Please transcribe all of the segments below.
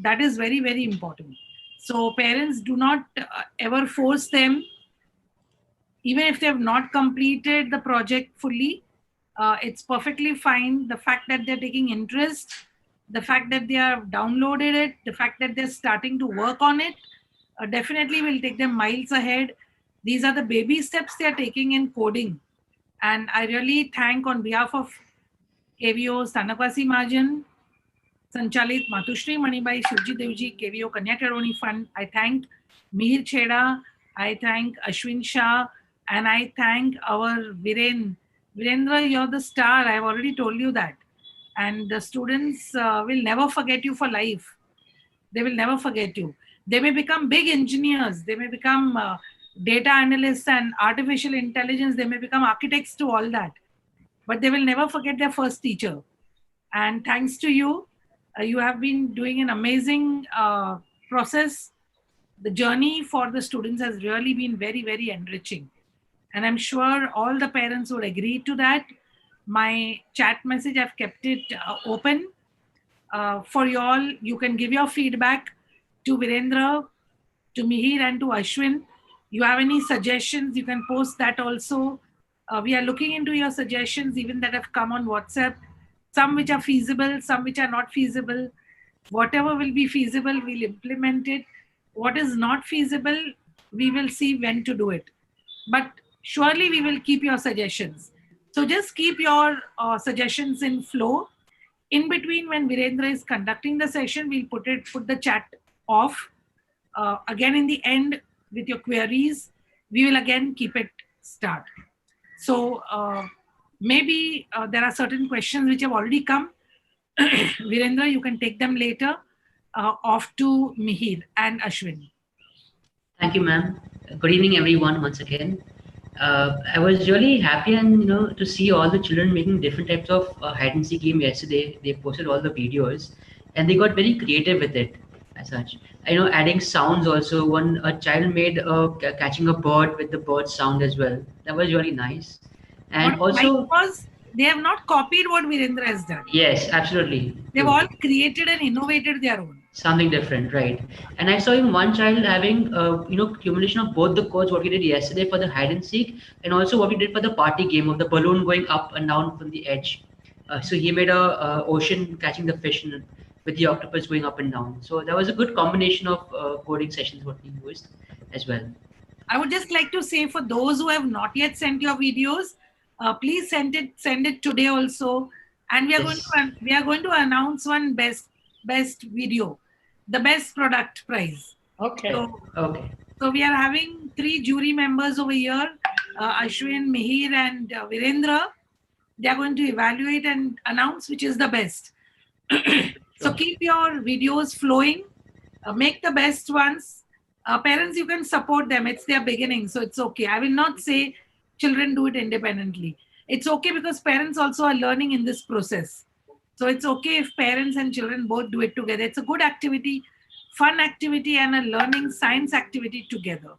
That is very, very important. So parents, do not ever force them, even if they have not completed the project fully. It's perfectly fine. The fact that they're taking interest, the fact that they have downloaded it, the fact that they're starting to work on it, definitely will take them miles ahead. These are the baby steps they are taking in coding. And I really thank, on behalf of KVO Stanakwasi Majan, Sanchalit Matushri Manibai, Shivji Devji, KVO Kanya Keroni Fund. I thank Mihir Chheda, I thank Ashwin Shah, and I thank our Virendra, you're the star. I've already told you that. And the students will never forget you for life. They will never forget you. They may become big engineers. They may become data analysts and artificial intelligence. They may become architects to all that. But they will never forget their first teacher. And thanks to you, you have been doing an amazing process. The journey for the students has really been very, very enriching. And I'm sure all the parents would agree to that. My chat message, I've kept it open for you all. You can give your feedback to Virendra, to Mihir, and to Ashwin. You have any suggestions, you can post that also. We are looking into your suggestions, even that have come on WhatsApp. Some which are feasible, some which are not feasible. Whatever will be feasible, we'll implement it. What is not feasible, we will see when to do it. But surely we will keep your suggestions. So just keep your suggestions in flow. In between, when Virendra is conducting the session, we'll put the chat off. Again, in the end, with your queries, we will again keep it start. So maybe there are certain questions which have already come. Virendra, you can take them later. Off to Mihir and Ashwin. Thank you, ma'am. Good evening, everyone, once again. I was really happy and to see all the children making different types of hide and seek game yesterday. They posted all the videos and they got very creative with it as such. Adding sounds also. A child made catching a bird with the bird sound as well. That was really nice. And what also, was they have not copied what Virendra has done. Yes, absolutely. They've all created and innovated their own. Something different, right? And I saw even one child having accumulation of both the codes, what we did yesterday for the hide and seek, and also what we did for the party game of the balloon going up and down from the edge. So he made a ocean catching the fish with the octopus going up and down. So that was a good combination of coding sessions what we used as well. I would just like to say, for those who have not yet sent your videos, please send it today also, and we are going to announce one best video, the best product prize. Okay. So we are having 3 jury members over here, Ashwin, Mihir, and Virendra. They are going to evaluate and announce which is the best. So keep your videos flowing, make the best ones. Parents, you can support them. It's their beginning, so it's okay. I will not say children do it independently. It's okay because parents also are learning in this process. So it's okay if parents and children both do it together. It's a good activity, fun activity, and a learning science activity together.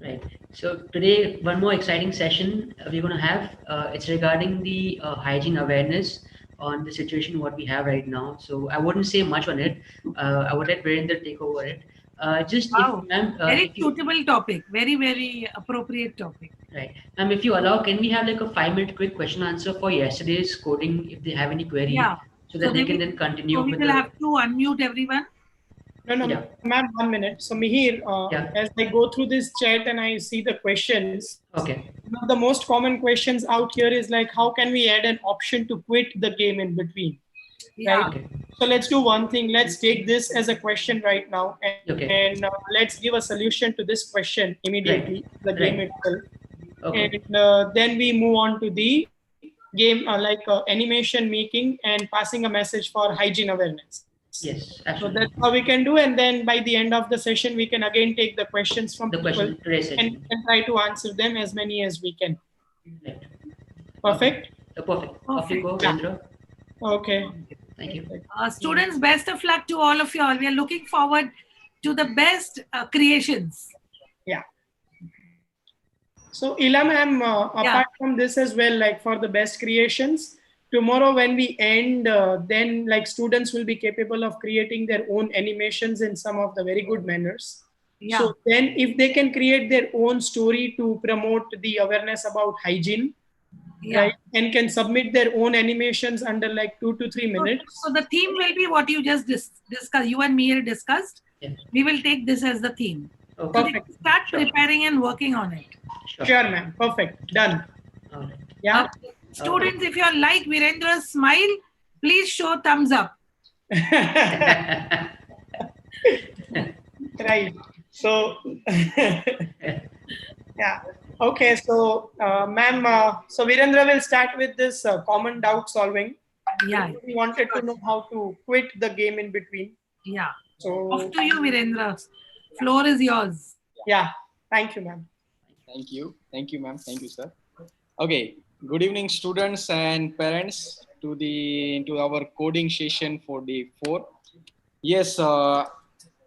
Right. So today, one more exciting session we're going to have. It's regarding the hygiene awareness on the situation what we have right now. So I wouldn't say much on it. I would let Virendra take over it. Very suitable topic. Very, very appropriate topic. Right. If you allow, can we have like a 5-minute quick question answer for yesterday's coding if they have any query? Yeah. So that they can then continue. So we will have to unmute everyone. No, Yeah. ma'am, 1 minute. So Mihir, as I go through this chat and I see the questions. Okay. One of the most common questions out here is like, how can we add an option to quit the game in between? Yeah. Right? Okay. So let's do one thing. Let's take this as a question right now, and let's give a solution to this question immediately. Right. The game itself. Okay. And then we move on to the game animation making and passing a message for hygiene awareness. Yes, absolutely. So that's how we can do, and then by the end of the session, we can again take the questions from people and try to answer them as many as we can. Right. Perfect? Perfect. Off you go, Virendra. Okay. Thank you. Students, best of luck to all of you all. We are looking forward to the best creations. Yeah. So Ila ma'am, apart from this as well, like for the best creations, tomorrow when we end, then like students will be capable of creating their own animations in some of the very good manners. Yeah. So then if they can create their own story to promote the awareness about hygiene, Yeah. right, and can submit their own animations under like 2 to 3 minutes. So the theme will be what you just discussed, you and me discussed. Yes. We will take this as the theme. Okay. Perfect. Start preparing and working on it. Sure, ma'am. Perfect. Done. All right. Yeah. Students, if you are like Virendra's smile, please show thumbs up. Right. So, yeah. Okay. So, ma'am, so Virendra will start with this common doubt solving. Yeah. We wanted to know how to quit the game in between. Yeah. So, off to you, Virendra. Floor is yours. Yeah. Thank you, ma'am. Thank you. Thank you, ma'am. Thank you, sir. Okay. Good evening, students and parents, to our coding session for day 4. Yes,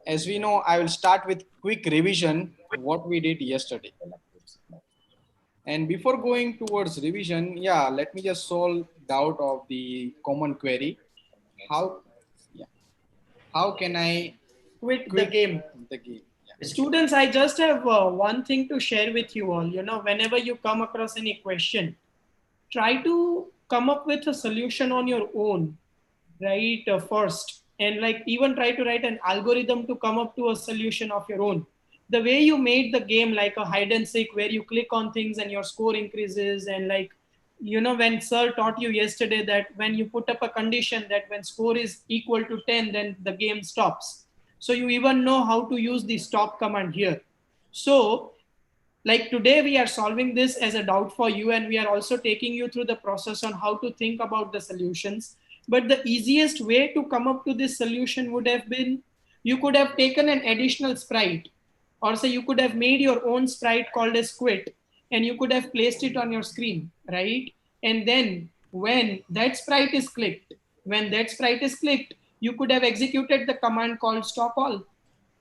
as we know, I will start with quick revision what we did yesterday. And before going towards revision, yeah, let me just solve doubt of the common query. How can I quit the game? The game. Yeah. Students, I just have one thing to share with you all. You know, whenever you come across any question, try to come up with a solution on your own, right? First, and like even try to write an algorithm to come up to a solution of your own. The way you made the game like a hide and seek, where you click on things and your score increases, and like, you know, when sir taught you yesterday that when you put up a condition that when score is equal to 10, then the game stops. So you even know how to use the stop command here. So like today we are solving this as a doubt for you, and we are also taking you through the process on how to think about the solutions. But the easiest way to come up to this solution would have been, you could have taken an additional sprite, or say you could have made your own sprite called as quit, and you could have placed it on your screen, right? And then when that sprite is clicked, you could have executed the command called stop all.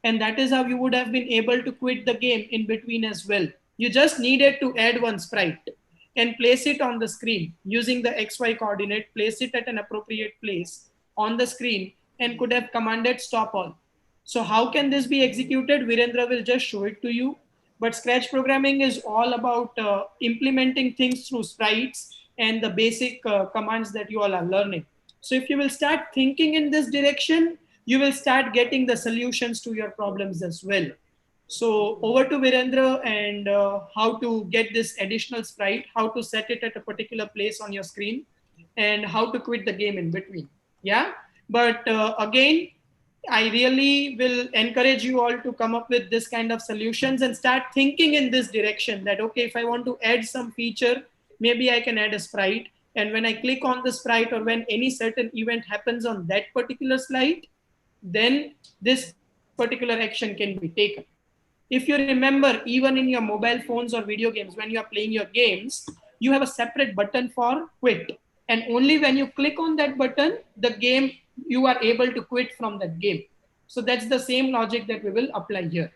And that is how you would have been able to quit the game in between as well. You just needed to add one sprite and place it on the screen using the XY coordinate, place it at an appropriate place on the screen, and could have commanded stop all. So how can this be executed? Virendra will just show it to you. But Scratch programming is all about implementing things through sprites and the basic commands that you all are learning. So if you will start thinking in this direction, you will start getting the solutions to your problems as well. So over to Virendra and how to get this additional sprite, how to set it at a particular place on your screen, and how to quit the game in between. Yeah, but again, I really will encourage you all to come up with this kind of solutions and start thinking in this direction that, okay, if I want to add some feature, maybe I can add a sprite. And when I click on the sprite, or when any certain event happens on that particular slide, then this particular action can be taken. If you remember, even in your mobile phones or video games, when you are playing your games, you have a separate button for quit. And only when you click on that button, the game, you are able to quit from that game. So that's the same logic that we will apply here,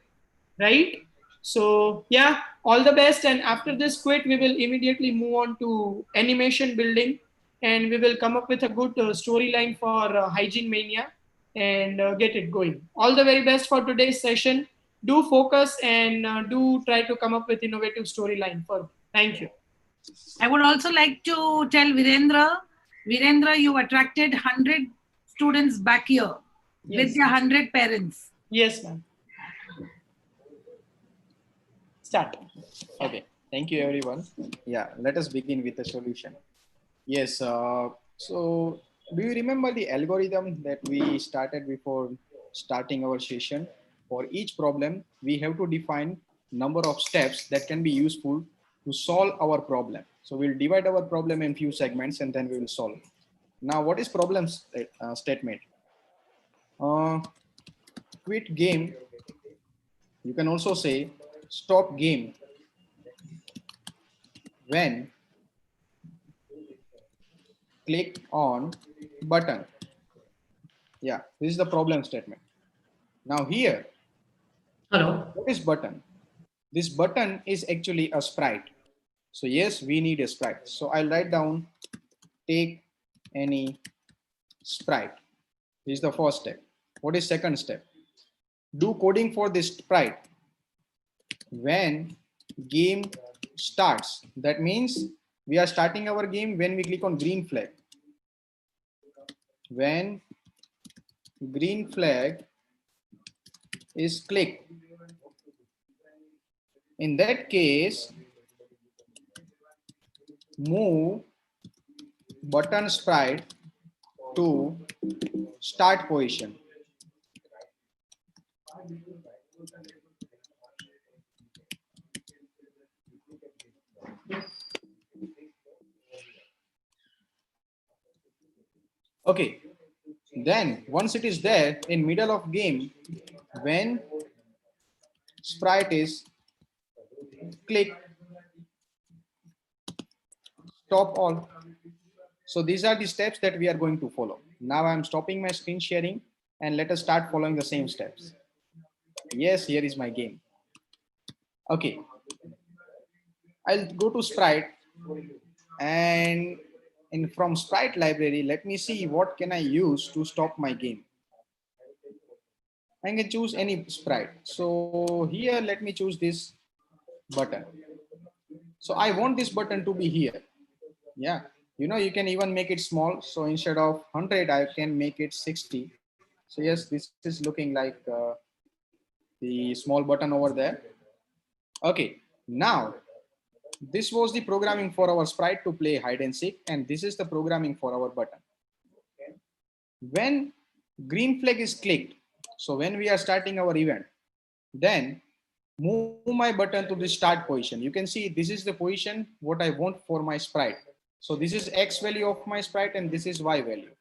right? So yeah, all the best. And after this quit, we will immediately move on to animation building, and we will come up with a good storyline for Hygiene Mania and get it going. All the very best for today's session. Do focus and do try to come up with innovative storyline for. Thank you. I would also like to tell Virendra, you attracted 100 students back here with their 100 parents. Yes, ma'am. Start. Okay. Thank you, everyone. Yeah, let us begin with the solution. Yes. So do you remember the algorithm that we started before starting our session? For each problem, we have to define number of steps that can be useful to solve our problem. So we'll divide our problem in few segments and then we will solve. Now, what is problem statement? Quit game. You can also say stop game when click on button. Yeah, this is the problem statement. Now here, hello, what is button? This button is actually a sprite. So yes, we need a sprite. So I'll write down take any sprite. This is the first step. What is second step? Do coding for this sprite when game starts. That means we are starting our game when we click on green flag. When green flag is clicked, in that case, move button sprite to start position. Okay, then once it is there in middle of game, when sprite is click, stop all. So these are the steps that we are going to follow. Now I'm stopping my screen sharing and let us start following the same steps. Yes, here is my game. Okay, I'll go to sprite, and from sprite library, let me see what can I use to stop my game. I can choose any sprite. So here, let me choose this button. So I want this button to be here. Yeah, you know, you can even make it small. So instead of 100, I can make it 60. So yes, this is looking like the small button over there. Okay, now this was the programming for our sprite to play hide and seek, and this is the programming for our button. When green flag is clicked, so when we are starting our event, then move my button to the start position. You can see this is the position what I want for my sprite. So this is X value of my sprite and this is Y value.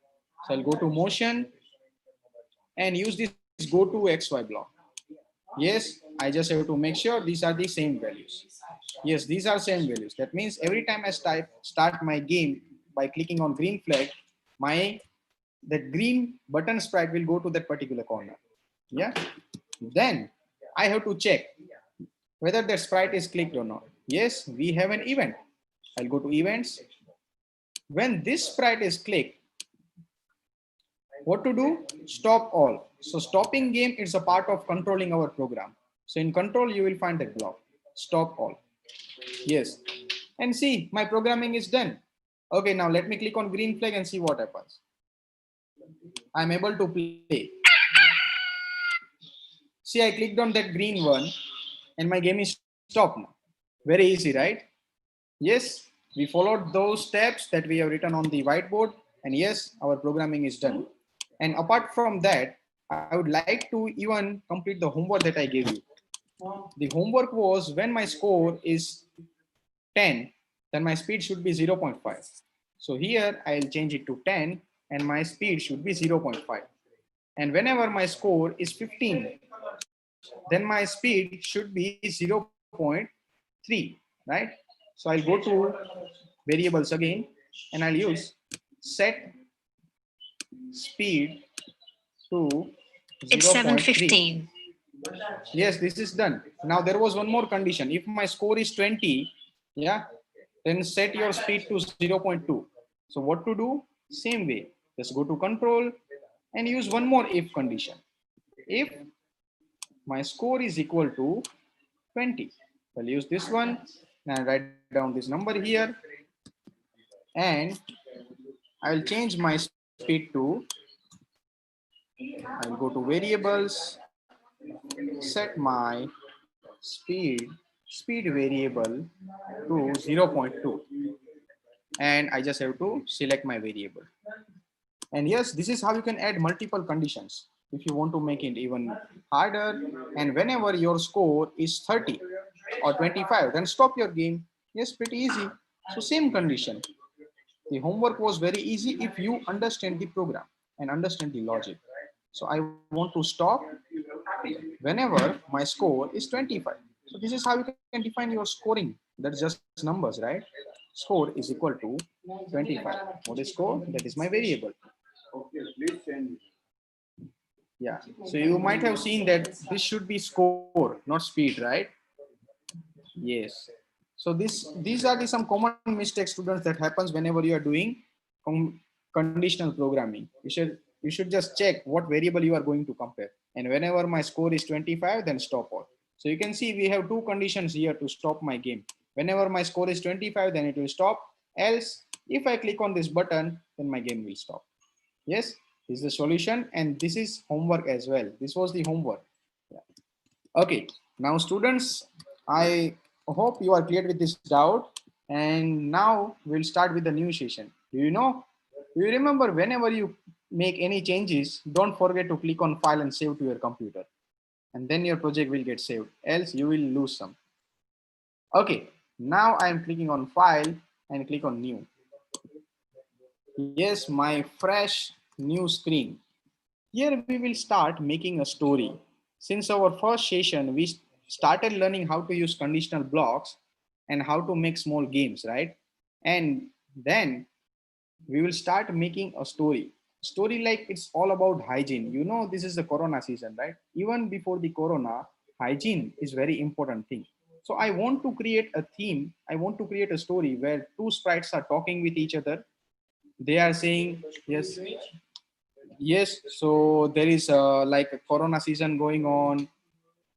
So I'll go to motion and use this go to XY block. Yes, I just have to make sure these are the same values. Yes, these are same values. That means every time I start my game by clicking on green flag, that green button sprite will go to that particular corner. Yeah. Then I have to check whether that sprite is clicked or not. Yes, we have an event. I'll go to events. When this sprite is clicked, what to do? Stop all. So stopping game is a part of controlling our program. So in control, you will find that block. Stop all. Yes. And see, my programming is done. Okay, now let me click on green flag and see what happens. I'm able to play. See, I clicked on that green one and my game is stopped now. Very easy, right? Yes, we followed those steps that we have written on the whiteboard, and yes, our programming is done. And apart from that, I would like to even complete the homework that I gave you. The homework was when my score is 10, then my speed should be 0.5. So here I'll change it to 10 and my speed should be 0.5. And whenever my score is 15, then my speed should be 0.3, right? So I'll go to variables again and I'll use set speed to it's 7:15. Yes, this is done. Now there was one more condition. If my score is 20, yeah, then set your speed to 0.2. So what to do? Same way. Just go to control and use one more if condition. If my score is equal to 20, I'll use this one and write down this number here. And I'll change my speed to, I'll go to variables, set my speed variable to 0.2. And I just have to select my variable. And yes, this is how you can add multiple conditions if you want to make it even harder. And whenever your score is 30 or 25, then stop your game. Yes, pretty easy. So same condition. The homework was very easy if you understand the program and understand the logic. So I want to stop whenever my score is 25. So this is how you can define your scoring. That's just numbers, right? Score is equal to 25. What is score? That is my variable. Yeah. So you might have seen that this should be score, not speed, right? Yes. So these are some common mistakes, students, that happens whenever you are doing conditional programming. You should just check what variable you are going to compare. And whenever my score is 25, then stop all. So you can see we have two conditions here to stop my game. Whenever my score is 25, then it will stop. Else, if I click on this button, then my game will stop. Yes, this is the solution, and this is homework as well. This was the homework. Yeah. Okay, now students, I hope you are clear with this doubt. And now we'll start with the new session. Do you remember whenever you make any changes, don't forget to click on file and save to your computer. And then your project will get saved, else you will lose some. Okay, now I am clicking on file and click on new. Yes, my fresh new screen. Here we will start making a story. Since our first session, we started learning how to use conditional blocks and how to make small games, right? And then we will start making a story. Story like it's all about hygiene. You know, this is the Corona season, right? Even before the Corona, hygiene is very important thing. So I want to create a theme. I want to create a story where two sprites are talking with each other. They are saying, yes. So there is like a Corona season going on.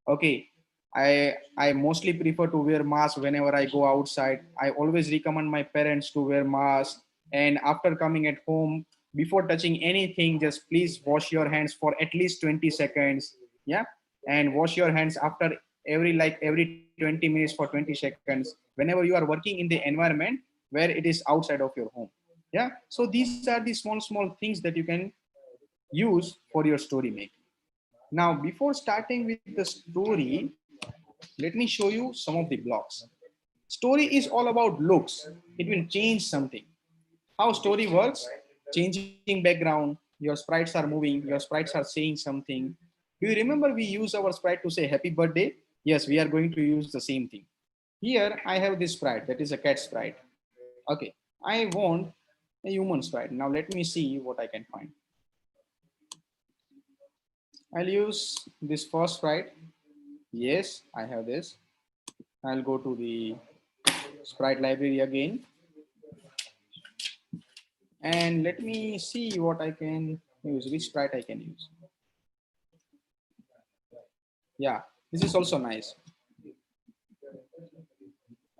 Okay. I mostly prefer to wear mask whenever I go outside. I always recommend my parents to wear mask. And after coming at home, before touching anything, just please wash your hands for at least 20 seconds. Yeah. And wash your hands after every 20 minutes for 20 seconds whenever you are working in the environment where it is outside of your home. Yeah. So these are the small things that you can use for your story making. Now, before starting with the story, let me show you some of the blocks. Story is all about looks. It will change something. How story works, changing background, your sprites are moving, your sprites are saying something. Do you remember we use our sprite to say happy birthday? Yes, we are going to use the same thing. Here I have this sprite, that is a cat sprite. Okay, I want a human sprite. Now let me see what I can find. I'll use this first sprite. Yes, I have this. I'll go to the sprite library again. And let me see what I can use, which sprite I can use. Yeah, this is also nice.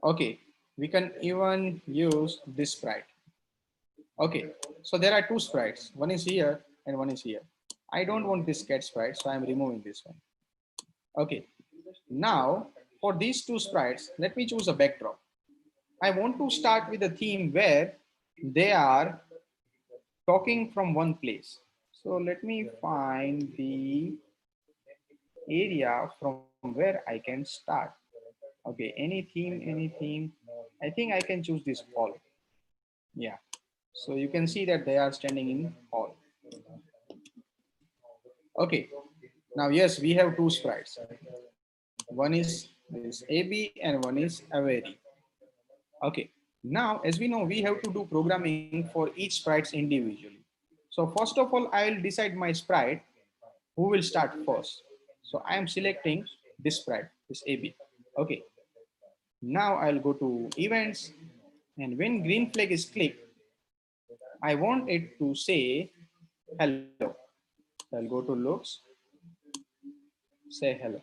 Okay, we can even use this sprite. Okay, so there are two sprites. One is here and one is here. I don't want this cat sprite, so I'm removing this one. Okay, now for these two sprites, let me choose a backdrop. I want to start with a theme where they are talking from one place. So let me find the area from where I can start. Okay, any theme. I think I can choose this hall. Yeah, so you can see that they are standing in hall. Okay, now yes, we have two sprites. One is this AB and one is Averi. Okay, now as we know, we have to do programming for each sprites individually. So first of all, I will decide my sprite who will start first. So I am selecting this sprite, this AB. Okay, now I'll go to events, and when green flag is clicked, I want it to say hello. I'll go to looks, say hello.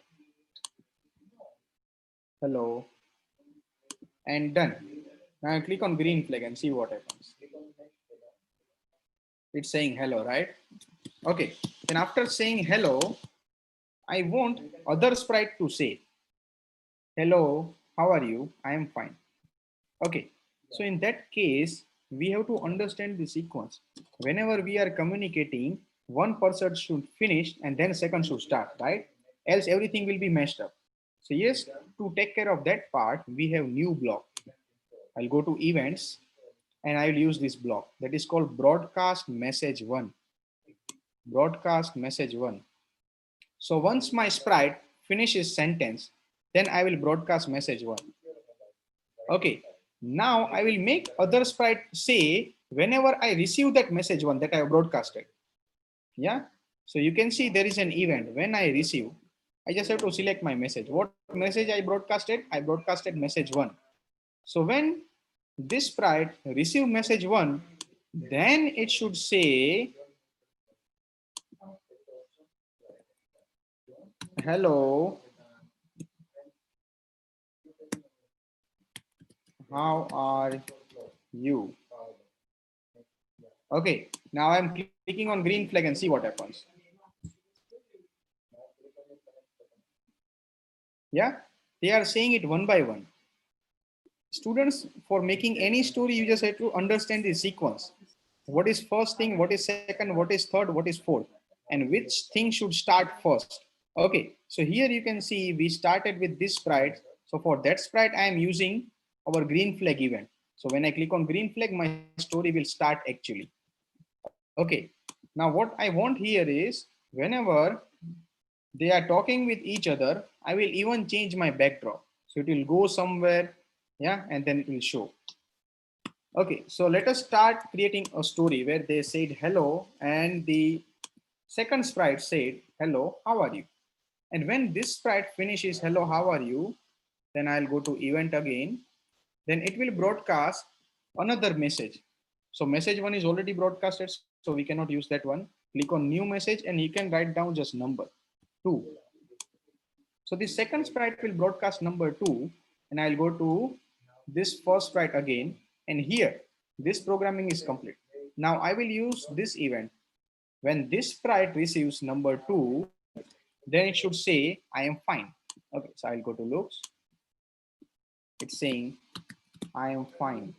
Hello, and done. Now I click on green flag and see what happens. It's saying hello, right? Okay, and after saying hello, I want other sprite to say, hello, how are you? I am fine. Okay, so in that case, we have to understand the sequence. Whenever we are communicating, one person should finish and then second should start, right? Else everything will be messed up. So yes, to take care of that part, we have new block. I'll go to events and I will use this block that is called broadcast message 1. Broadcast message 1. So once my sprite finishes sentence, then I will broadcast message 1. Okay, now I will make other sprite say whenever I receive that message 1 that I have broadcasted. Yeah, so you can see there is an event. When I receive, I just have to select my message. What message I broadcasted? I broadcasted message 1. So when this sprite receive message 1, Then it should say, hello, how are you? Okay, now I'm clicking on green flag and see what happens. Yeah, they are saying it one by one. Students, for making any story, you just have to understand the sequence. What is first thing, what is second, what is third, what is fourth, and which thing should start first. Okay, so here you can see we started with this sprite. So for that sprite, I am using our green flag event. So when I click on green flag, my story will start actually. Okay, now what I want here is whenever they are talking with each other, I will even change my backdrop. So it will go somewhere, yeah, and then it will show. Okay, so let us start creating a story where they said hello and the second sprite said, hello, how are you? And when this sprite finishes, hello, how are you? Then I'll go to event again. Then it will broadcast another message. So message one is already broadcasted, so we cannot use that one. Click on new message and you can write down just number 2. So the second sprite will broadcast number 2 and I'll go to this first sprite again. And here, this programming is complete. Now I will use this event. When this sprite receives number 2, then it should say, I am fine. Okay, so I'll go to looks. It's saying, I am fine.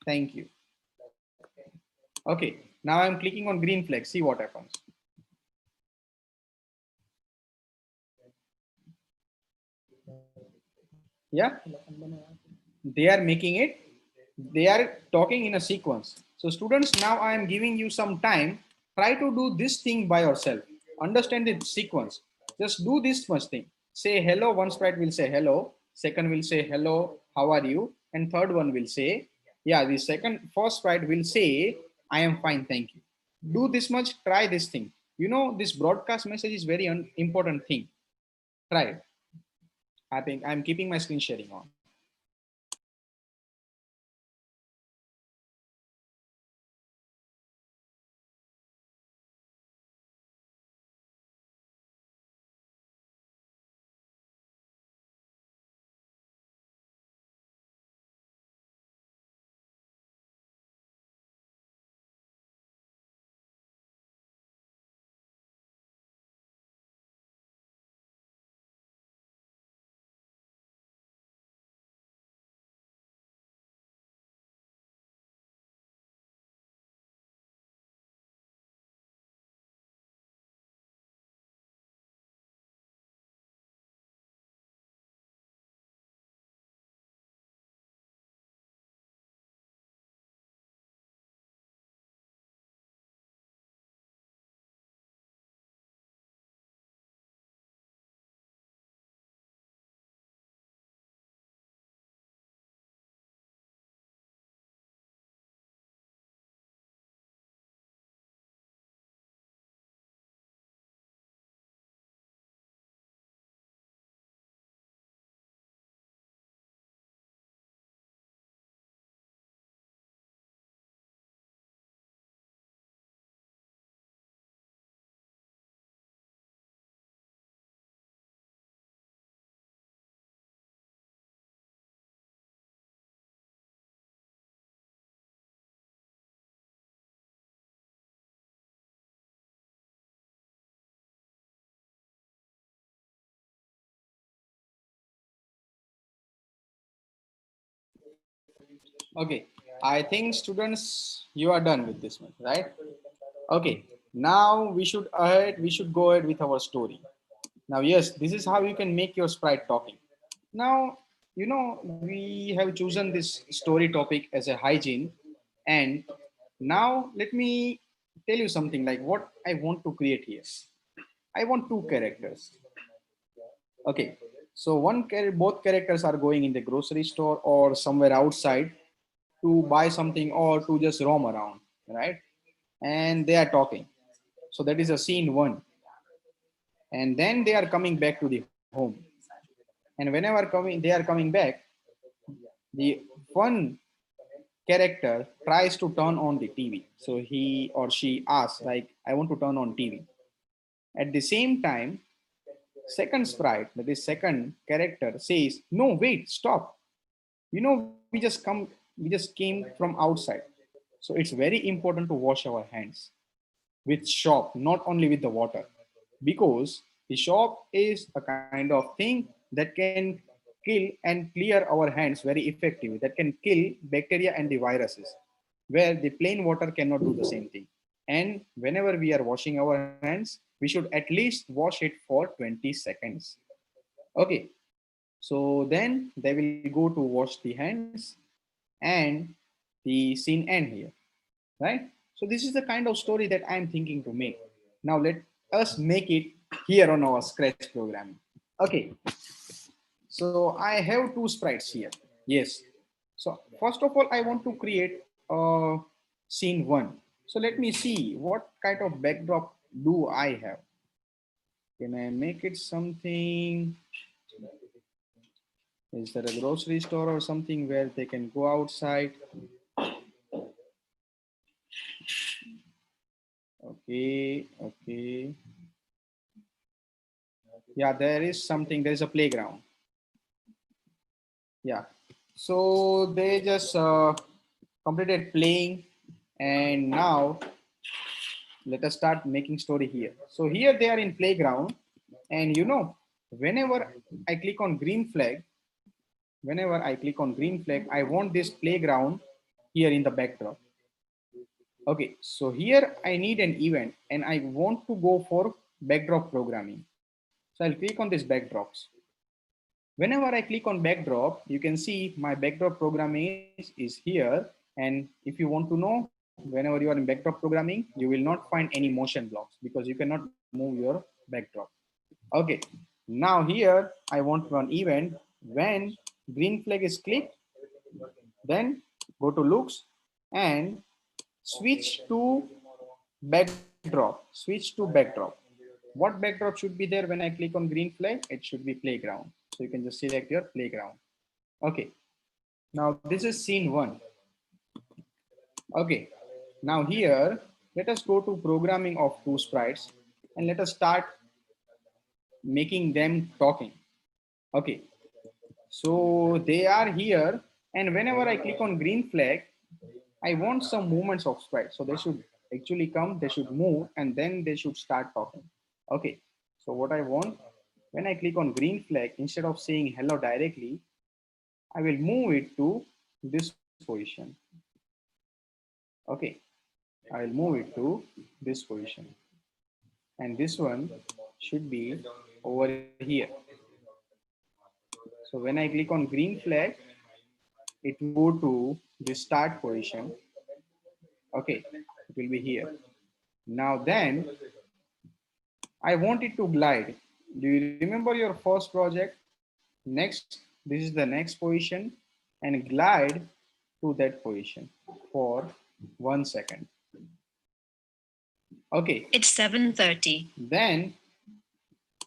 Thank you. Okay, now I'm clicking on green flag. See what happens. Yeah, they are making it, they are talking in a sequence. So students, now I am giving you some time. Try to do this thing by yourself. Understand the sequence. Just do this much thing. Say hello, one sprite will say hello. Second will say hello, how are you? And third one will say, yeah, the first sprite will say, I am fine, thank you. Do this much, try this thing. You know, this broadcast message is very important thing. Try it. I think I'm keeping my screen sharing on. Okay, I think students, you are done with this one, right? Okay, now we should go ahead with our story. Now, yes, this is how you can make your sprite talking. Now, you know, we have chosen this story topic as a hygiene. And now let me tell you something like what I want to create here. I want 2 characters. Okay, so both characters are going in the grocery store or somewhere outside to buy something or to just roam around, right? And they are talking. So that is a scene 1. And then they are coming back to the home. And whenever they are coming back, the one character tries to turn on the TV. So he or she asks like, I want to turn on TV. At the same time, second sprite, that is second character says, no, wait, stop. You know, we just came from outside. So it's very important to wash our hands with soap, not only with the water, because the soap is a kind of thing that can kill and clear our hands very effectively, that can kill bacteria and the viruses, where the plain water cannot do the same thing. And whenever we are washing our hands, we should at least wash it for 20 seconds. Okay, so then they will go to wash the hands and the scene end here, right? So this is the kind of story that I'm thinking to make. Now let us make it here on our Scratch programming. Okay, so I have two sprites here. Yes. So first of all, I want to create a scene one. So let me see what kind of backdrop do I have. Can I make it something? Is there a grocery store or something where they can go outside? Okay, okay. Yeah, there is something, there's a playground. Yeah, so they just completed playing, and now let us start making story here. So here they are in playground, and you know, whenever I click on green flag, I want this playground here in the backdrop. Okay, so here I need an event and I want to go for backdrop programming. So I'll click on this backdrops. Whenever I click on backdrop, you can see my backdrop programming is here. And if you want to know, whenever you are in backdrop programming, you will not find any motion blocks because you cannot move your backdrop. Okay, now here I want to run event. When green flag is clicked, then go to looks and switch to backdrop. Switch to backdrop. What backdrop should be there when I click on green flag? It should be playground. So you can just select your playground. Okay. Now this is scene one. Okay. Now here, let us go to programming of two sprites and let us start making them talking. Okay. So they are here, and whenever I click on green flag, I want some movements of sprites. So they should actually come, they should move, and then they should start talking. Okay. So what I want, when I click on green flag, instead of saying hello directly, I will move it to this position. Okay. I will move it to this position. And this one should be over here. So when I click on green flag, it will go to the start position. Okay, it will be here. Now then, I want it to glide. Do you remember your first project? Next, this is the next position, and glide to that position for 1 second. Okay. It's 7:30. Then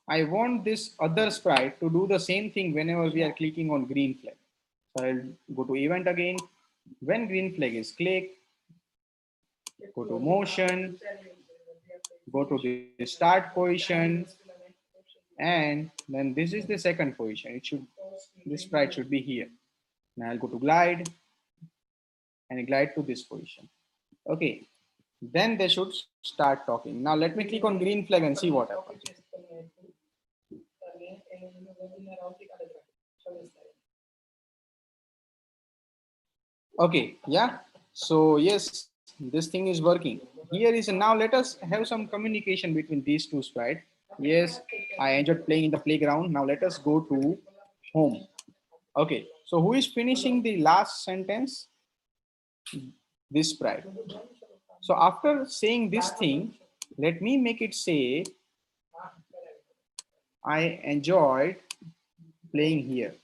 I want this other sprite to do the same thing whenever we are clicking on green flag. So I'll go to event again. When green flag is clicked, go to motion, go to the start position, and then this is the second position. It should, this sprite should be here. Now I'll go to glide and glide to this position. Okay, then they should start talking. Now let me click on green flag and see what happens. Okay, yeah. So yes, this thing is working. Here is, now let us have some communication between these two sprites. Yes, I enjoyed playing in the playground. Now let us go to home. Okay, so who is finishing the last sentence? This sprite. So after saying this thing, let me make it say, I enjoyed playing here.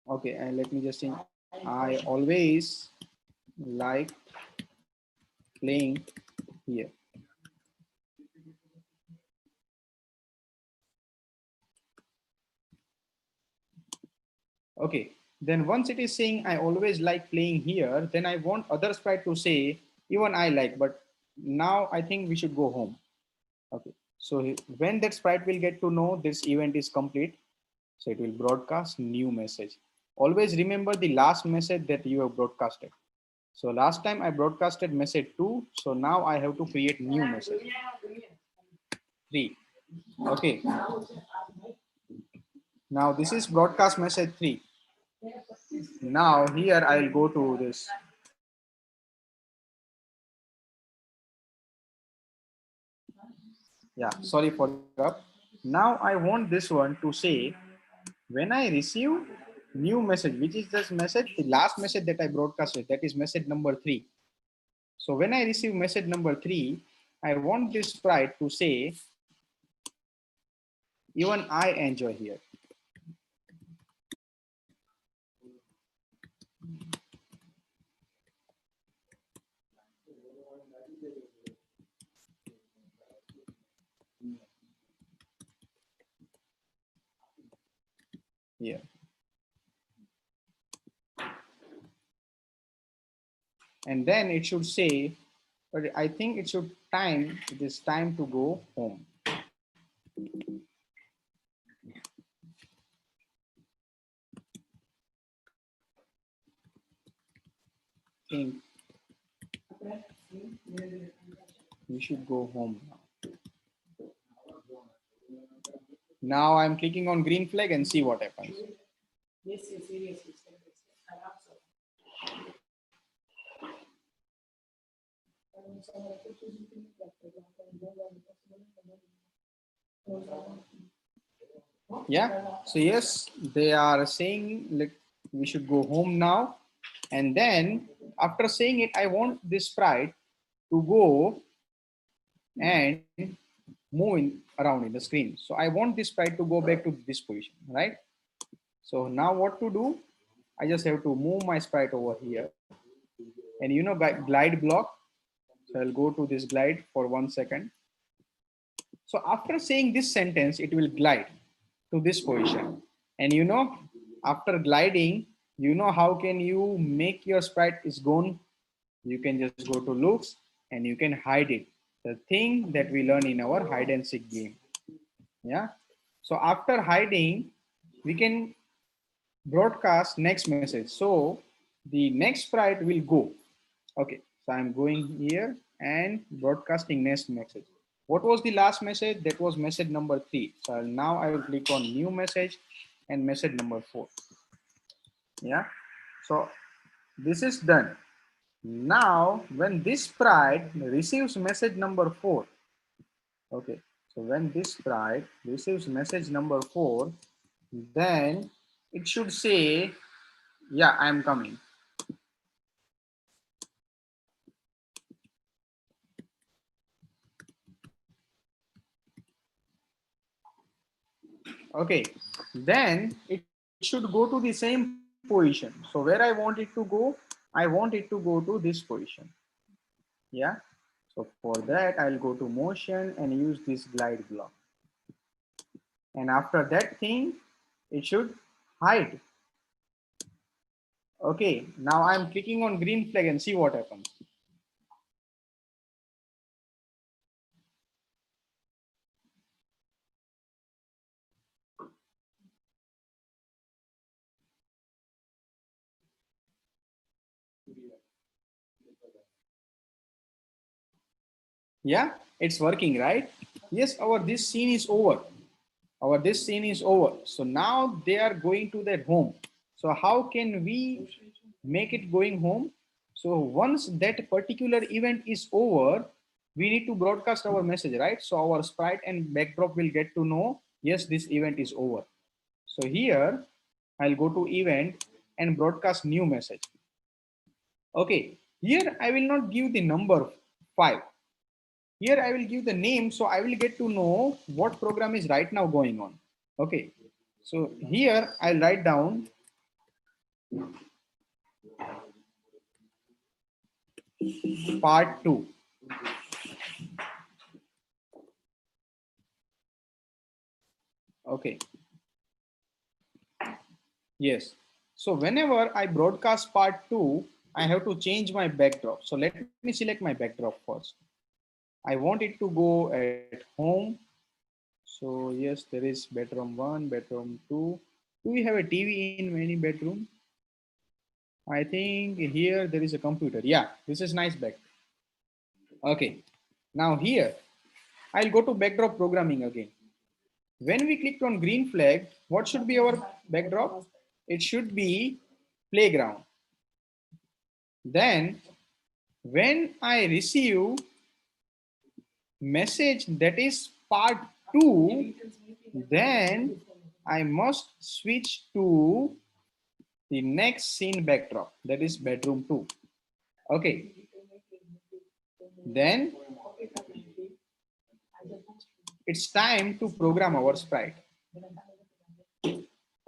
Okay, and let me just say, I always like playing here. Okay, then once it is saying I always like playing here, then I want other sprite to say even I like, but now I think we should go home. Okay, so when that sprite will get to know this event is complete, so it will broadcast new message. Always remember the last message that you have broadcasted. So last time I broadcasted message 2, so now I have to create new message 3. Okay, now this is broadcast message 3. Now here I'll go to this. Yeah, sorry for that. Now I want this one to say when I receive new message, which is this message, the last message that I broadcasted, that is message number 3. So when I receive message number 3, I want this sprite to say even I enjoy here. Here. And then it should say, but I think it should it is time to go home. Think we should go home now. Now I'm clicking on green flag and see what happens. Yeah, so yes, they are saying like we should go home now. And then after saying it, I want this sprite to go and move around in the screen. So I want this sprite to go back to this position, right? So now what to do? I just have to move my sprite over here. And you know, glide block. So I'll go to this glide for 1 second. So after saying this sentence, it will glide to this position. And you know, after gliding, you know how can you make your sprite is gone? You can just go to looks and you can hide it. The thing that we learn in our hide and seek game. Yeah. So after hiding, we can broadcast next message. So the next sprite will go. Okay. So I'm going here and broadcasting next message. What was the last message? That was message number 3. So now I will click on new message and message number 4. Yeah. So this is done. Now, when this sprite receives message number 4, okay, so when this sprite receives message number 4, then it should say, yeah, I'm coming. Okay, then it should go to the same position. So where I want it to go, I want it to go to this position. Yeah. So for that, I'll go to motion and use this glide block. And after that thing, it should hide. Okay, now I'm clicking on green flag and see what happens. Yeah, it's working, right? Yes, our this scene is over. Our this scene is over. So now they are going to their home. So how can we make it going home? So once that particular event is over, we need to broadcast our message, right? So our sprite and backdrop will get to know, yes, this event is over. So here I'll go to event and broadcast new message. Okay, here I will not give the number 5. Here I will give the name, so I will get to know what program is right now going on. Okay, so here I'll write down part 2. Okay. Yes. So whenever I broadcast part 2, I have to change my backdrop. So let me select my backdrop first. I want it to go at home. So yes, there is bedroom 1, bedroom 2. Do we have a TV in any bedroom? I think here there is a computer. Yeah, this is nice backdrop. Okay, now here, I'll go to backdrop programming again. When we clicked on green flag, what should be our backdrop? It should be playground. Then when I receive message that is part 2, then I must switch to the next scene backdrop, that is bedroom 2. Okay. Then it's time to program our sprite.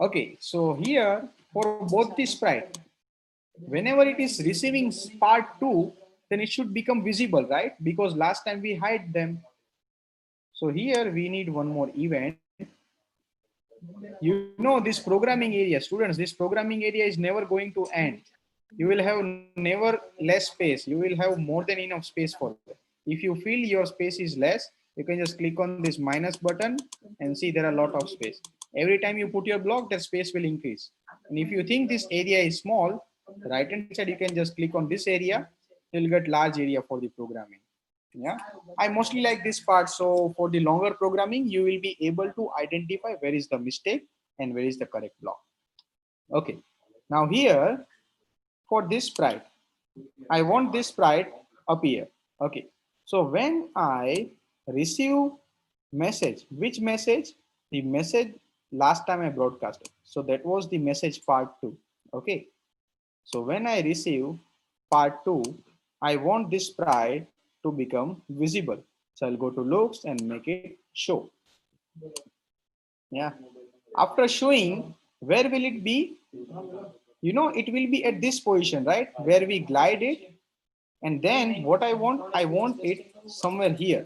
Okay, so here for both the sprite, whenever it is receiving part 2, then it should become visible, right? Because last time we hide them. So here we need one more event. You know, this programming area, students, this programming area is never going to end. You will have never less space. You will have more than enough space for that. If you feel your space is less, you can just click on this minus button and see there are a lot of space. Every time you put your block, that space will increase. And if you think this area is small, right hand side, you can just click on this area. You'll get large area for the programming. Yeah, I mostly like this part. So for the longer programming, you will be able to identify where is the mistake and where is the correct block. Okay, now here for this sprite, I want this sprite up here. Okay, so when I receive message, which message? The message last time I broadcasted. So that was the message part 2. Okay, so when I receive part 2, I want this sprite to become visible. So I'll go to looks and make it show. Yeah. After showing, where will it be? You know, it will be at this position, right? Where we glide it. And then what I want it somewhere here.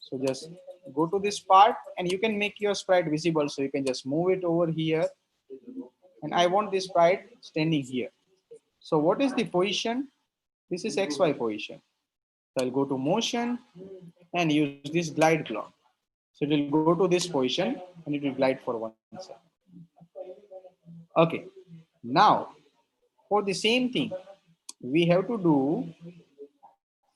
So just go to this part and you can make your sprite visible. So you can just move it over here. And I want this sprite standing here. So what is the position? This is XY position. So I'll go to motion and use this glide block. So it will go to this position and it will glide for 1 second. Okay, now for the same thing, we have to do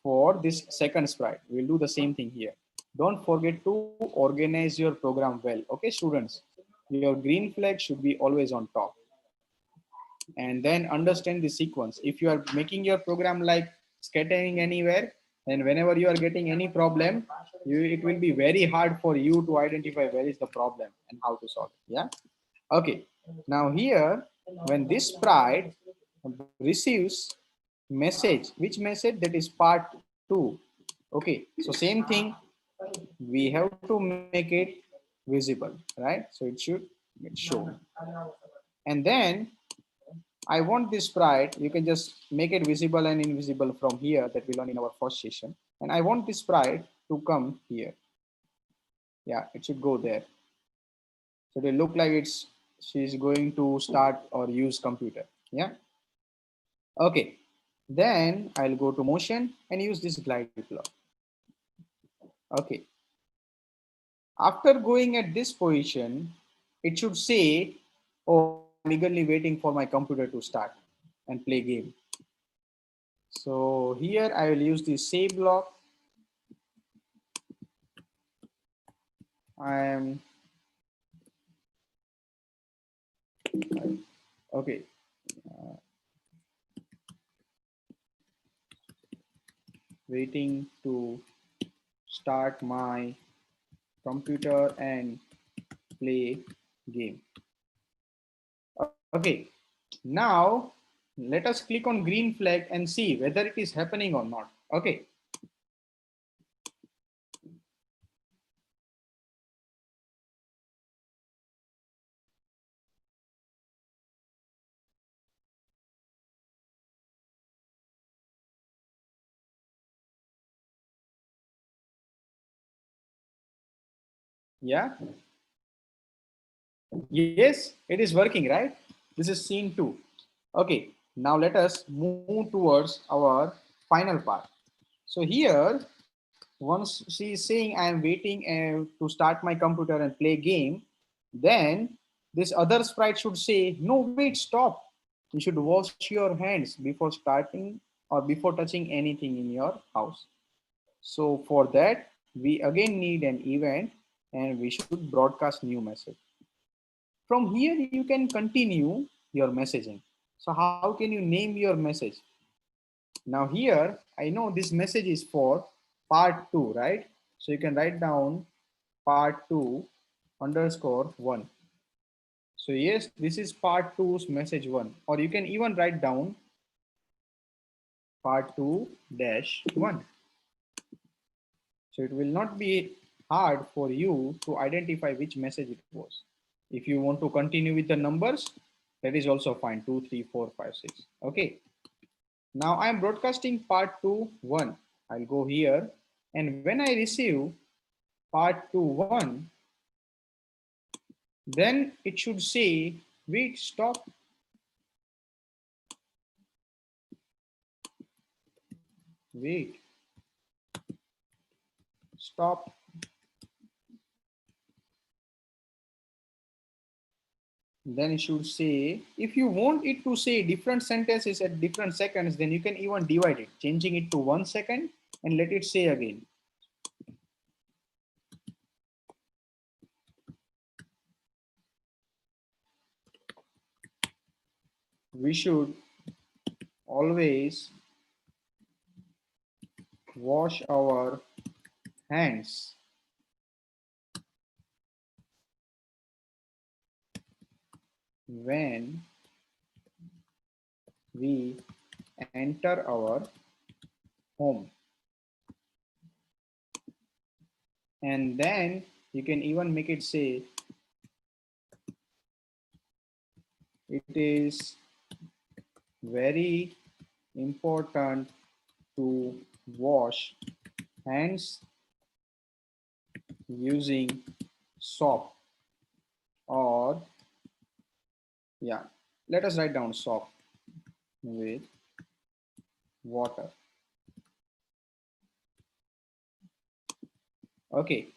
for this second sprite. We'll do the same thing here. Don't forget to organize your program well. Okay, students, your green flag should be always on top. And then understand the sequence. If you are making your program like scattering anywhere, then whenever you are getting any problem, it will be very hard for you to identify where is the problem and how to solve it. Yeah. Okay. Now here, when this sprite receives message, which message? That is part 2. Okay. So same thing, we have to make it visible, right? So it should get shown. And then I want this sprite, you can just make it visible and invisible from here, that we learned in our first session. And I want this sprite to come here. Yeah, it should go there. So they look like she's going to start or use computer. Yeah. Okay. Then I'll go to motion and use this glide block. Okay. After going at this position, it should say, oh, I'm eagerly waiting for my computer to start and play game. So here I will use the say block. I'm okay. Waiting to start my computer and play game. Okay, now let us click on green flag and see whether it is happening or not. Okay. Yeah. Yes, it is working, right? This is scene 2. Okay, now let us move towards our final part. So here, once she is saying I am waiting to start my computer and play game, then this other sprite should say, no, wait, stop. You should wash your hands before starting or before touching anything in your house. So for that, we again need an event and we should broadcast new message. From here, you can continue your messaging. So how can you name your message? Now here, I know this message is for part 2, right? So you can write down part 2 underscore 1. So yes, this is part 2's message 1, or you can even write down part 2 dash 1. So it will not be hard for you to identify which message it was. If you want to continue with the numbers, that is also fine. 2, 3, 4, 5, 6. Okay. Now I am broadcasting part 2, 1. I'll go here. And when I receive part 2, 1, then it should say, wait, stop. Wait, stop. Then it should say, if you want it to say different sentences at different seconds, then you can even divide it, changing it to 1 second and let it say again. We should always wash our hands when we enter our home. And then you can even make it say, it is very important to wash hands using soap, or yeah, let us write down soap with water. Okay,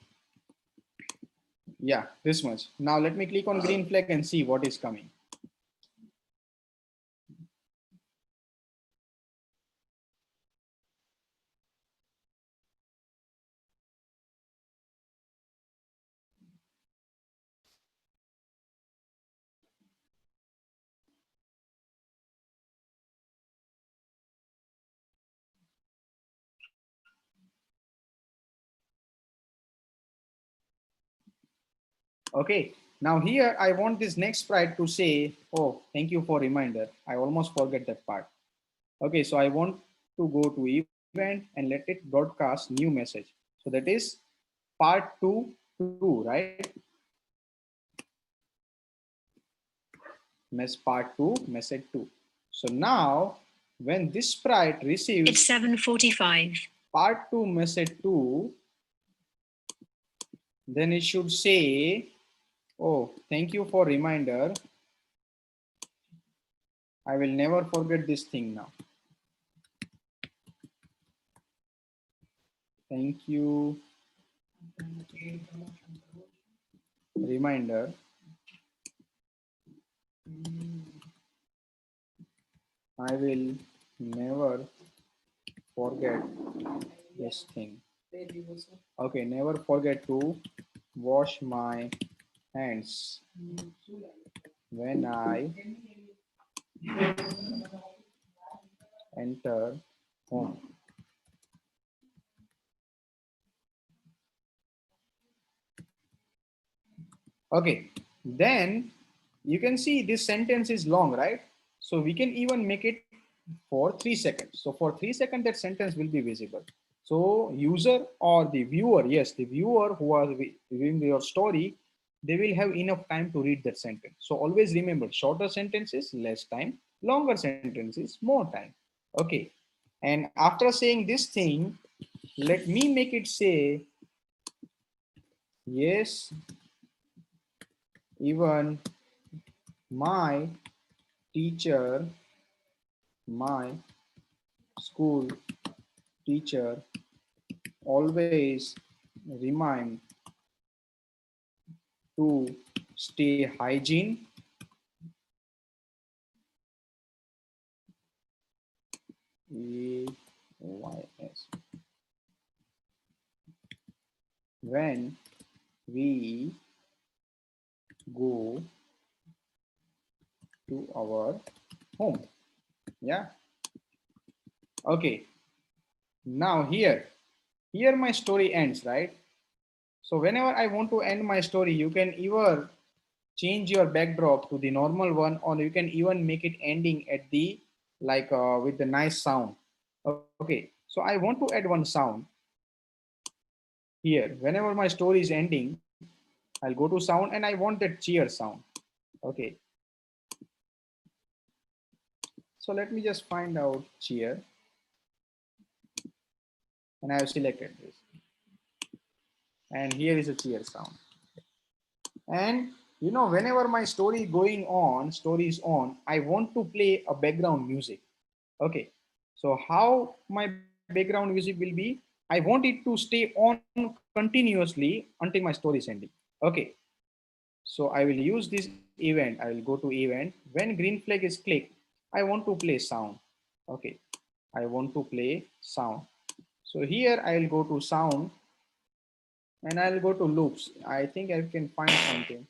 yeah, this much. Now let me click on green flag and see what is coming. Okay, now here I want this next sprite to say, oh, thank you for reminder. I almost forget that part. Okay, so I want to go to event and let it broadcast new message. So that is part 2, right? Part 2, message 2. So now when this sprite receives, it's 7:45. Part 2, message 2, then it should say, oh, thank you for reminder. I will never forget this thing now. Thank you. Reminder. I will never forget this thing. Okay, never forget to wash my hands when I enter home. Okay, then you can see this sentence is long, right? So we can even make it for 3 seconds. So for 3 seconds, that sentence will be visible. So user or the viewer, yes, the viewer who are viewing your story, they will have enough time to read that sentence. So always remember, shorter sentences, less time, longer sentences, more time. Okay. And after saying this thing, let me make it say, yes, even my teacher, my school teacher always remind to stay hygiene. EYS. When we go to our home. Yeah. Okay. Now here my story ends, right? So whenever I want to end my story, you can either change your backdrop to the normal one, or you can even make it ending at the with the nice sound. Okay, so I want to add one sound here. Whenever my story is ending, I'll go to sound and I want that cheer sound. Okay, so let me just find out cheer, and I have selected this, and here is a cheer sound. And you know, whenever my story is on, I want to play a background music. Okay, so how my background music will be, I want it to stay on continuously until my story is ending. Okay, so I will use this event. I will go to event. When green flag is clicked, I want to play sound. Okay, I want to play sound. So here I will go to sound and I'll go to loops. I think I can find something.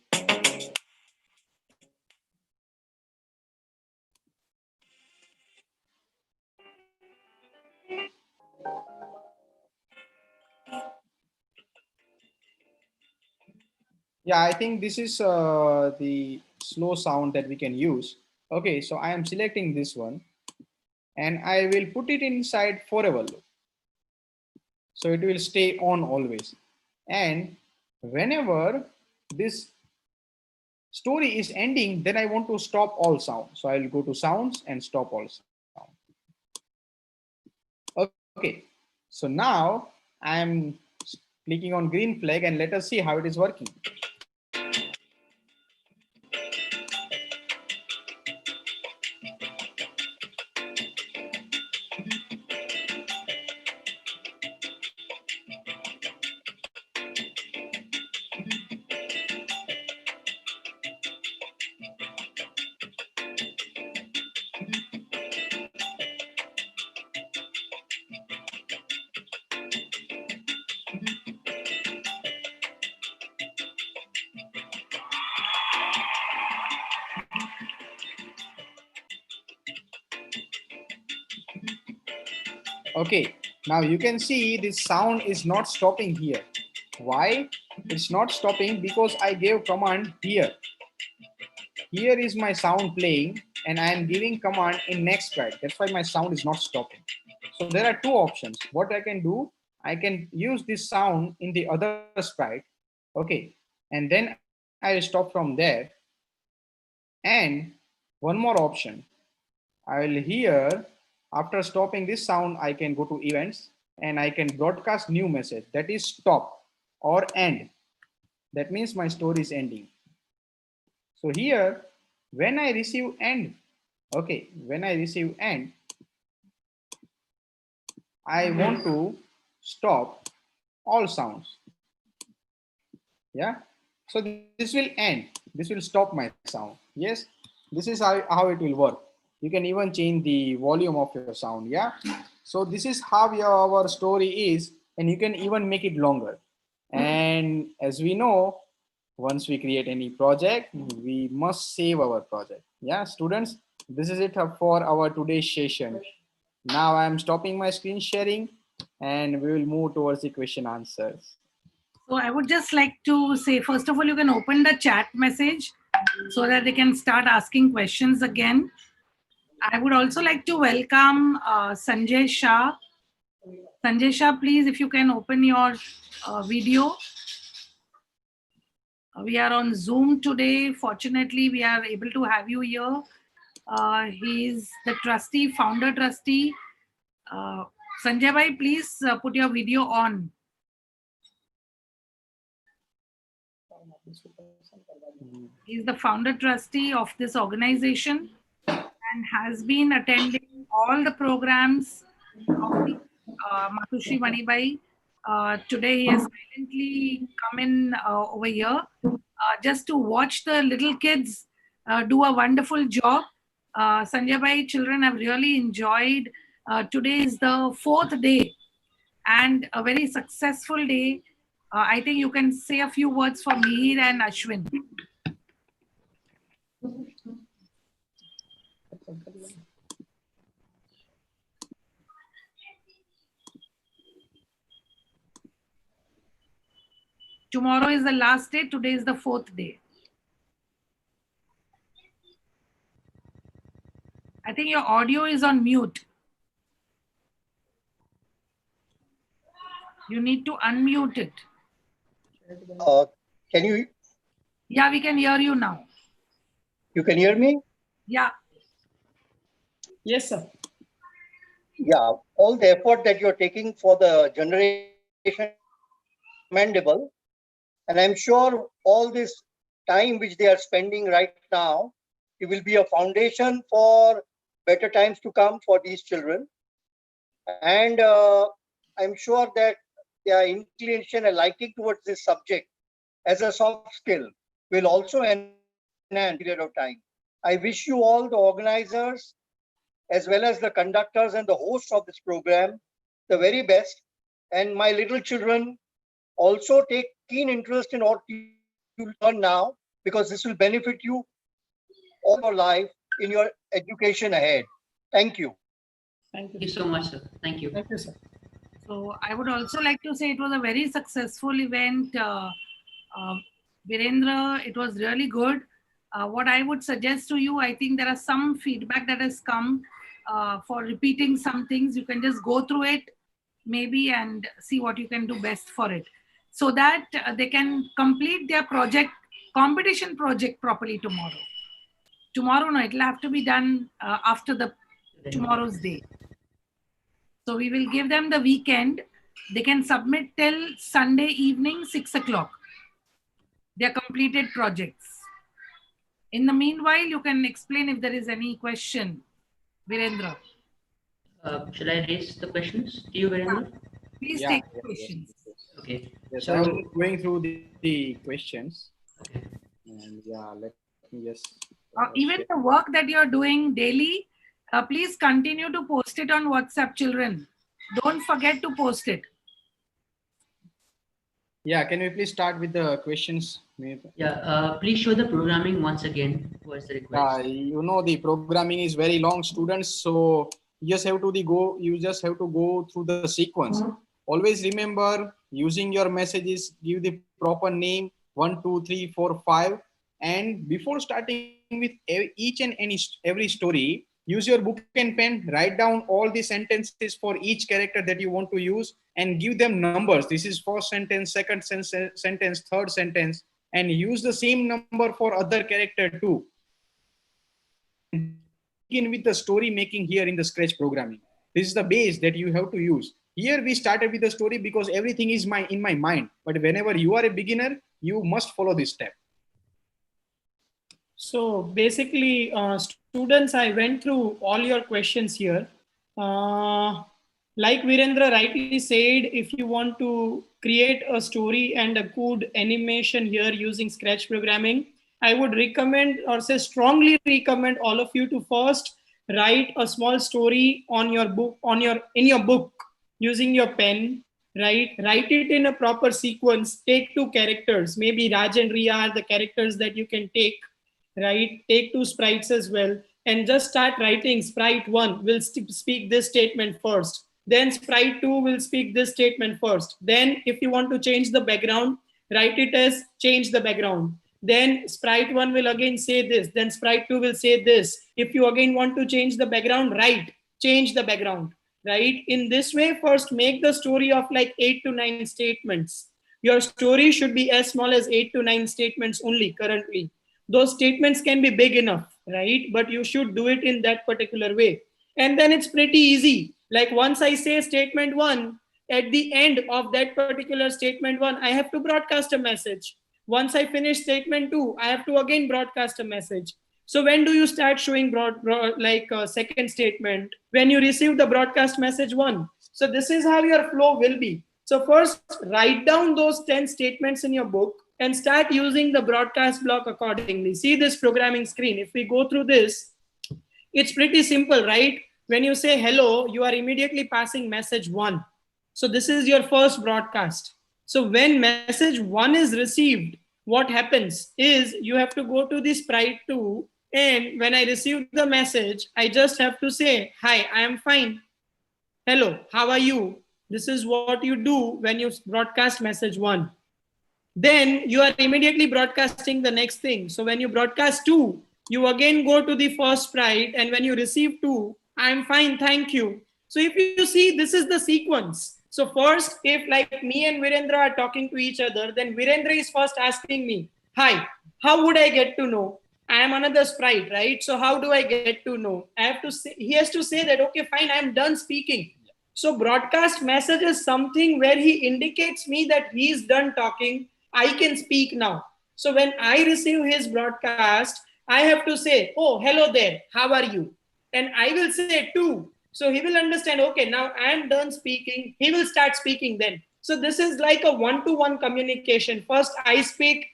Yeah, I think this is the slow sound that we can use. Okay, so I am selecting this one and I will put it inside forever loop. So it will stay on always. And whenever this story is ending, then I want to stop all sound. So I'll go to sounds and stop all sound. Okay, so now I'm clicking on green flag and let us see how it is working. Okay, now you can see this sound is not stopping here. Why? It's not stopping because I gave command here. Here is my sound playing and I am giving command in next sprite. That's why my sound is not stopping. So there are two options. What I can do, I can use this sound in the other sprite. Okay, and then I'll stop from there. And one more option, I'll hear after stopping this sound, I can go to events and I can broadcast new message, that is stop or end. That means my story is ending. So here, when I receive end, okay, when I receive end, I want to stop all sounds. Yeah, so this will end. This will stop my sound. Yes, this is how it will work. You can even change the volume of your sound. Yeah, so this is how our story is, and you can even make it longer. And as we know, once we create any project, we must save our project. Yeah, students, this is it for our today's session. Now I am stopping my screen sharing and we will move towards the question answers. So I would just like to say, first of all, you can open the chat message so that they can start asking questions again. I would also like to welcome Sanjay Shah. Sanjay Shah, please, if you can open your video. We are on Zoom today. Fortunately, we are able to have you here. He's the trustee, founder trustee. Sanjay bhai, please put your video on. He's the founder trustee of this organization. and has been attending all the programs of the Matushri Manibai. Today he has silently come in over here just to watch the little kids do a wonderful job. Sanjay Bhai, children have really enjoyed. Today is the 4th day and a very successful day. I think you can say a few words for Mihir and Ashwin. Tomorrow is the last day. Today is the 4th day. I think your audio is on mute. You need to unmute it. Can you? Yeah, we can hear you now. You can hear me? Yeah. Yes, sir. Yeah, all the effort that you're taking for the generation commendable. And I'm sure all this time which they are spending right now, it will be a foundation for better times to come for these children. And I'm sure that their inclination and liking towards this subject as a soft skill will also enhance a period of time. I wish you all, the organizers, as well as the conductors and the hosts of this program, the very best. And my little children also take keen interest in what you learn now, because this will benefit you all your life in your education ahead. Thank you. Thank you. Thank you so much, sir. Thank you. Thank you, sir. So I would also like to say it was a very successful event. Virendra, it was really good. What I would suggest to you, I think there are some feedback that has come for repeating some things. You can just go through it maybe and see what you can do best for it, so that they can complete their project, competition project properly tomorrow. Tomorrow, no, it'll have to be done after the tomorrow's day. So we will give them the weekend. They can submit till Sunday evening, 6 o'clock, their completed projects. In the meanwhile, you can explain if there is any question, Virendra. Shall I raise the questions to you, Virendra? Please take questions. Yes. Okay. Yes, So I was going through the questions. okay. And yeah, let me just. Even the work that you're doing daily, please continue to post it on WhatsApp, children. Don't forget to post it. Yeah, can we please start with the questions? Yeah, please show the programming once again. What's the request? You know, the programming is very long, students. So you just have to go through the sequence. Always remember, using your messages, give the proper name 1, 2, 3, 4, 5. And before starting with each and every story, use your book and pen, write down all the sentences for each character that you want to use and give them numbers. This is first sentence, second sentence, third sentence, and use the same number for other character too. Begin with the story making here in the Scratch programming. This is the base that you have to use. Here we started with the story because everything is in my mind. But whenever you are a beginner, you must follow this step. So basically, students, I went through all your questions here. Like Virendra rightly said, if you want to create a story and a good animation here using Scratch programming, I would recommend, or say strongly recommend, all of you to first write a small story on your book, in your book, using your pen. Write it in a proper sequence. Take 2 characters, maybe Raj and Riya are the characters that you can take. Right? Take 2 sprites as well, and just start writing. Sprite 1 will speak this statement first. Then sprite 2 will speak this statement first. Then if you want to change the background, write it as change the background. Then sprite 1 will again say this. Then sprite 2 will say this. If you again want to change the background, write change the background. Right? In this way, first make the story of like 8 to 9 statements. Your story should be as small as 8 to 9 statements only currently. Those statements can be big enough, right? But you should do it in that particular way. And then it's pretty easy. Like once I say statement 1, at the end of that particular statement 1, I have to broadcast a message. Once I finish statement 2, I have to again broadcast a message. So when do you start showing second statement? When you receive the broadcast message 1. So this is how your flow will be. So first write down those 10 statements in your book and start using the broadcast block accordingly. See this programming screen. If we go through this, it's pretty simple, right? When you say hello, you are immediately passing message 1. So this is your first broadcast. So when message 1 is received, what happens is you have to go to the sprite 2, and when I receive the message, I just have to say, hi, I am fine. Hello, how are you? This is what you do when you broadcast message 1. Then you are immediately broadcasting the next thing. So when you broadcast 2, you again go to the first sprite, and when you receive 2, I'm fine, thank you. So if you see, this is the sequence. So first, if like me and Virendra are talking to each other, then Virendra is first asking me, hi, how would I get to know? I am another sprite, right? So how do I get to know? I have to say, he has to say that, okay, fine, I'm done speaking. So broadcast message is something where he indicates me that he's done talking. I can speak now. So when I receive his broadcast, I have to say, oh, hello there. How are you? And I will say 2. So he will understand, okay, now I am done speaking. He will start speaking then. So this is like a one-to-one communication. First I speak,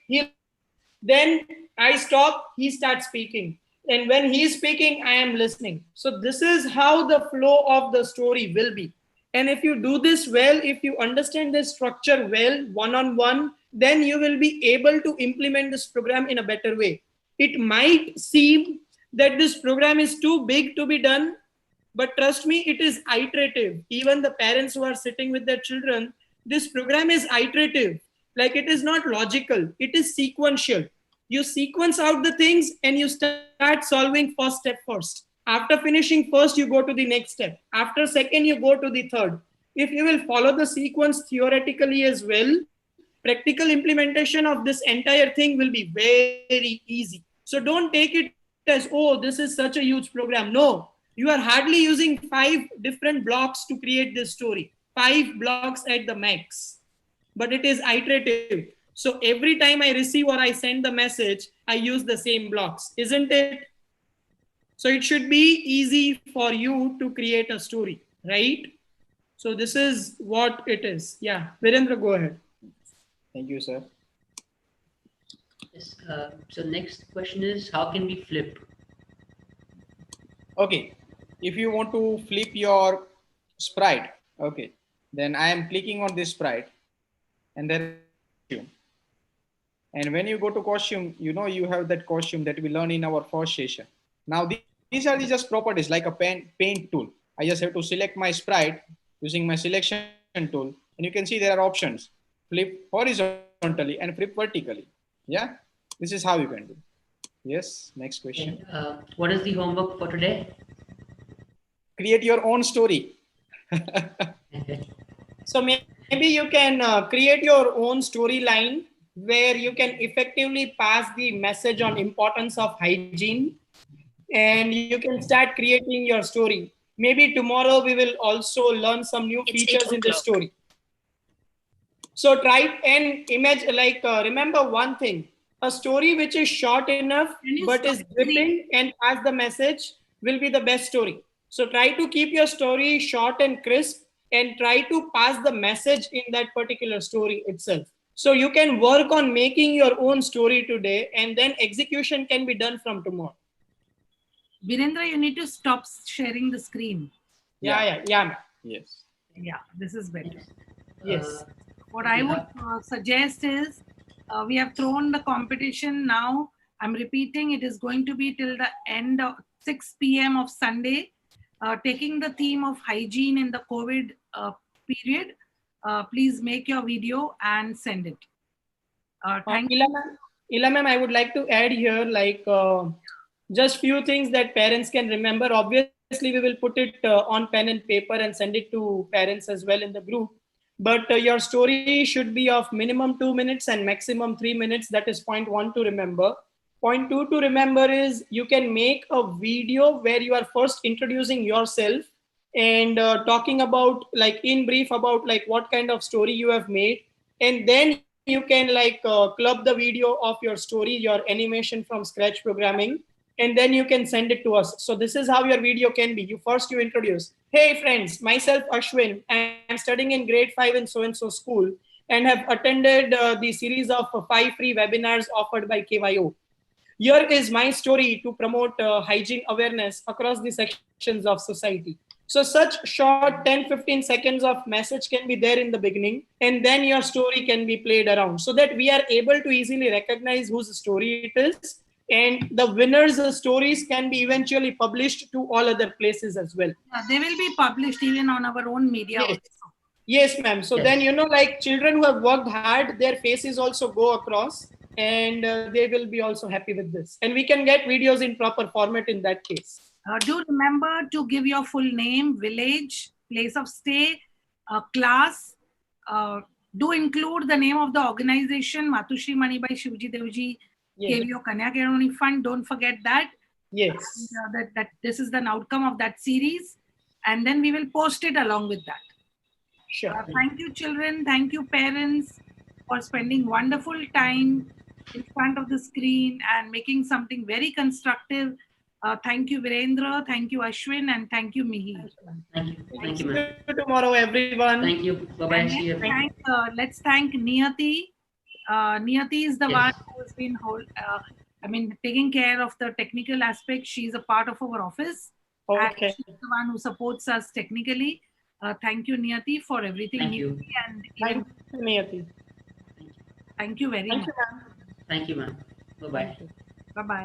then I stop, he starts speaking. And when he is speaking, I am listening. So this is how the flow of the story will be. And if you do this well, if you understand this structure well, one-on-one, then you will be able to implement this program in a better way. It might seem that this program is too big to be done, but trust me, it is iterative. Even the parents who are sitting with their children, this program is iterative. Like it is not logical, it is sequential. You sequence out the things and you start solving first step first. After finishing first, you go to the next step. After second, you go to the third. If you will follow the sequence theoretically as well, practical implementation of this entire thing will be very easy. So don't take it as, oh, this is such a huge program. No, you are hardly using 5 different blocks to create this story. 5 blocks at the max, but it is iterative. So every time I receive or I send the message, I use the same blocks, isn't it? So it should be easy for you to create a story, right? So this is what it is. Yeah, Virendra, go ahead. Thank you, sir. Yes, so next question is, how can we flip? Okay, if you want to flip your sprite, okay, then I am clicking on this sprite and then costume. And when you go to costume, you know, you have that costume that we learned in our first session. Now these are just properties like a paint tool. I just have to select my sprite using my selection tool, and you can see there are options: flip horizontally and flip vertically. Yeah, this is how you can do. Yes, next question. What is the homework for today? Create your own story. So maybe you can create your own storyline where you can effectively pass the message on importance of hygiene, and you can start creating your story. Maybe tomorrow we will also learn some new features in the story. So try and imagine, remember one thing, a story which is short enough but is gripping and has the message will be the best story. So try to keep your story short and crisp and try to pass the message in that particular story itself. So you can work on making your own story today, and then execution can be done from tomorrow. Virendra, you need to stop sharing the screen. Yeah. Yes. Yeah, this is better. Yes. What I would suggest is, we have thrown the competition now. I'm repeating, it is going to be till the end of 6 p.m. of Sunday, taking the theme of hygiene in the COVID period. Please make your video and send it. Thank you. Ila ma'am, I would like to add here, just few things that parents can remember. Obviously, we will put it on pen and paper and send it to parents as well in the group. But your story should be of minimum 2 minutes and maximum 3 minutes. That is point 1 to remember. Point 2 to remember is you can make a video where you are first introducing yourself and talking about, in brief, about what kind of story you have made. And then you can club the video of your story, your animation from scratch programming. and then you can send it to us. So this is how your video can be. You introduce, hey friends, myself Ashwin, I'm studying in grade 5 in so-and-so school and have attended the series of 5 free webinars offered by KYO. Here is my story to promote hygiene awareness across the sections of society. So such short 10-15 seconds of message can be there in the beginning, and then your story can be played around so that we are able to easily recognize whose story it is, and the winners' stories can be eventually published to all other places as well. They will be published even on our own media. Yes. Yes, ma'am. So then, like children who have worked hard, their faces also go across, and they will be also happy with this. And we can get videos in proper format in that case. Do remember to give your full name, village, place of stay, class. Do include the name of the organization, Matushri Manibai Shivji Devji KVO Kanya Keroni Fund. Don't forget that. Yes. And, that this is the outcome of that series. And then we will post it along with that. Sure. Thank you, children. Thank you, parents, for spending wonderful time in front of the screen and making something very constructive. Thank you, Virendra. Thank you, Ashwin. And thank you, Mihir. Thank you. Thank you, See you tomorrow, everyone. Thank you. Bye-bye. See you. Let's thank Niyati. Niyati is the one who has been taking care of the technical aspect. She's a part of our office. Okay. And she's the one who supports us technically. Thank you, Niyati, for everything. Thank you. And Thank you, Niyati. Thank you very much. Thank you, ma'am. Bye-bye. Bye-bye.